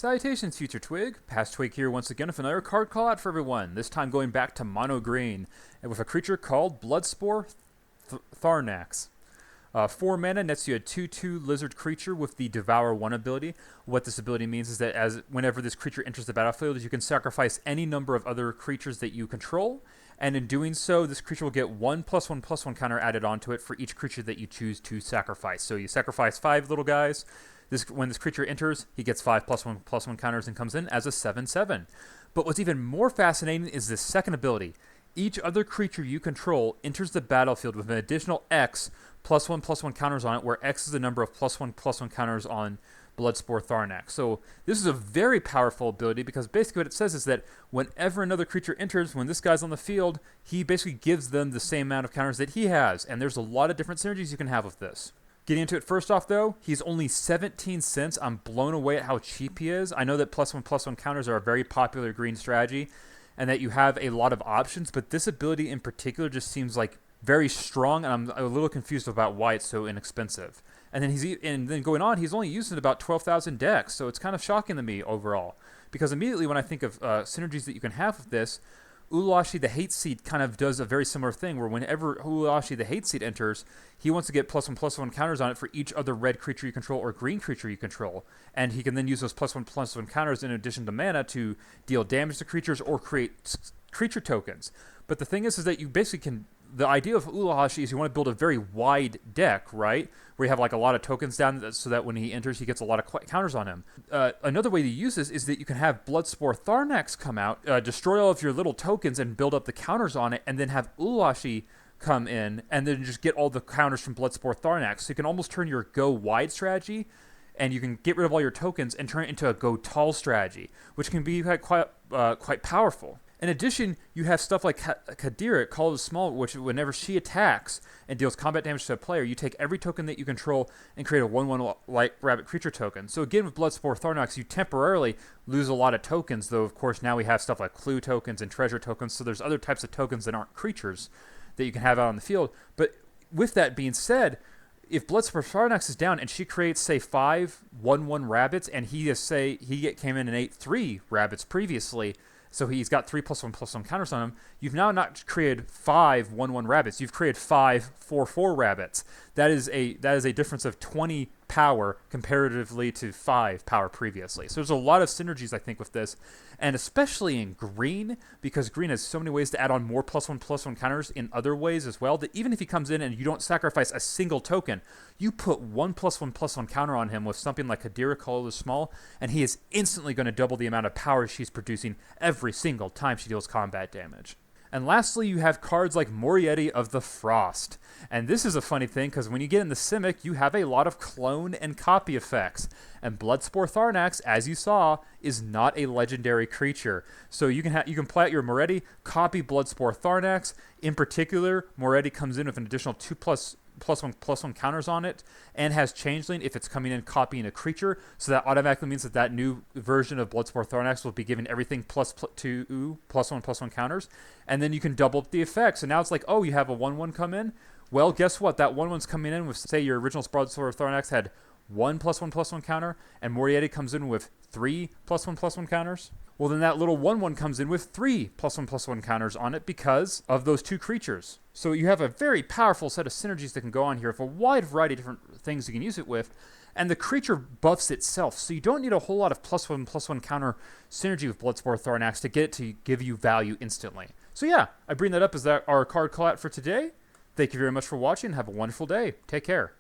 Salutations, future Twig. Past Twig here once again with another card call out for everyone, this time going back to mono green, and with a creature called Bloodspore Thrinax. 4 mana nets you a 2/2 lizard creature with the Devour 1 ability. What this ability means is that whenever this creature enters the battlefield, you can sacrifice any number of other creatures that you control, and in doing so, this creature will get 1/1/1 counter added onto it for each creature that you choose to sacrifice. So you sacrifice 5 little guys. When this creature enters, he gets 5/1/1 counters and comes in as a 7/7. But what's even more fascinating is this second ability. Each other creature you control enters the battlefield with an additional X +1/+1 counters on it, where X is the number of +1/+1 counters on Bloodspore Thrinax. So this is a very powerful ability because basically what it says is that whenever another creature enters, when this guy's on the field, he basically gives them the same amount of counters that he has. And there's a lot of different synergies you can have with this. Getting into it first off, though, he's only 17 cents. I'm blown away at how cheap he is. I know that +1/+1 counters are a very popular green strategy and that you have a lot of options, but this ability in particular just seems like very strong, and I'm a little confused about why it's so inexpensive. And then going on, he's only used in about 12,000 decks, so it's kind of shocking to me overall. Because immediately when I think of synergies that you can have with this, Ulashi the Hate Seed kind of does a very similar thing, where whenever Ulashi the Hate Seed enters, he wants to get +1/+1 counters on it for each other red creature you control or green creature you control. And he can then use those +1/+1 counters in addition to mana to deal damage to creatures or create creature tokens. But the thing is that you basically can... The idea of Ulashi is you want to build a very wide deck, right? Where you have like a lot of tokens down so that when he enters, he gets a lot of counters on him. Another way to use this is that you can have Bloodspore Thrinax come out, destroy all of your little tokens and build up the counters on it, and then have Ulashi come in and then just get all the counters from Bloodspore Thrinax. So you can almost turn your go wide strategy, and you can get rid of all your tokens and turn it into a go tall strategy, which can be quite powerful. In addition, you have stuff like Kadira, Call of the Small, which whenever she attacks and deals combat damage to a player, you take every token that you control and create a 1/1 White Rabbit creature token. So again, with Bloodspore Thrinax, you temporarily lose a lot of tokens, though of course now we have stuff like clue tokens and treasure tokens, so there's other types of tokens that aren't creatures that you can have out on the field. But with that being said, if Bloodspore Thrinax is down and she creates, say, 5 1/1 rabbits, and he came in and ate 3 rabbits previously, so he's got 3 +1/+1 counters on him, you've now not created 5 1/1 rabbits, you've created 5 4/4 rabbits. That is a difference of 20 power comparatively to 5 power previously. So there's a lot of synergies, I think, with this, and especially in green, because green has so many ways to add on more +1/+1 counters in other ways as well, that even if he comes in and you don't sacrifice a single token, you put 1 +1/+1 counter on him with something like Kadira, Call of the Small, and he is instantly going to double the amount of power she's producing every single time she deals combat damage. And lastly, you have cards like Morieti of the Frost. And this is a funny thing, because when you get in the Simic, you have a lot of clone and copy effects. And Bloodspore Thrinax, as you saw, is not a legendary creature. So you can play out your Morieti, copy Bloodspore Thrinax. In particular, Morieti comes in with an additional 2 +1/+1 counters on it, and has Changeling if it's coming in copying a creature, so that automatically means that new version of Bloodspore Thrinax will be giving everything +2 +1/+1 counters, and then you can double up the effect. So now it's like, oh, you have a 1/1 come in? Well, guess what? That 1/1's coming in with, say, your original Bloodspore Thrinax had 1 +1/+1 counter, and Morieti comes in with 3 +1/+1 counters. Well, then that little 1/1 comes in with 3 +1/+1 counters on it because of those 2 creatures. So you have a very powerful set of synergies that can go on here with a wide variety of different things you can use it with. And the creature buffs itself, so you don't need a whole lot of +1/+1 counter synergy with Bloodspore Thrinax to get it to give you value instantly. So yeah, I bring that up as our card call out for today. Thank you very much for watching. Have a wonderful day. Take care.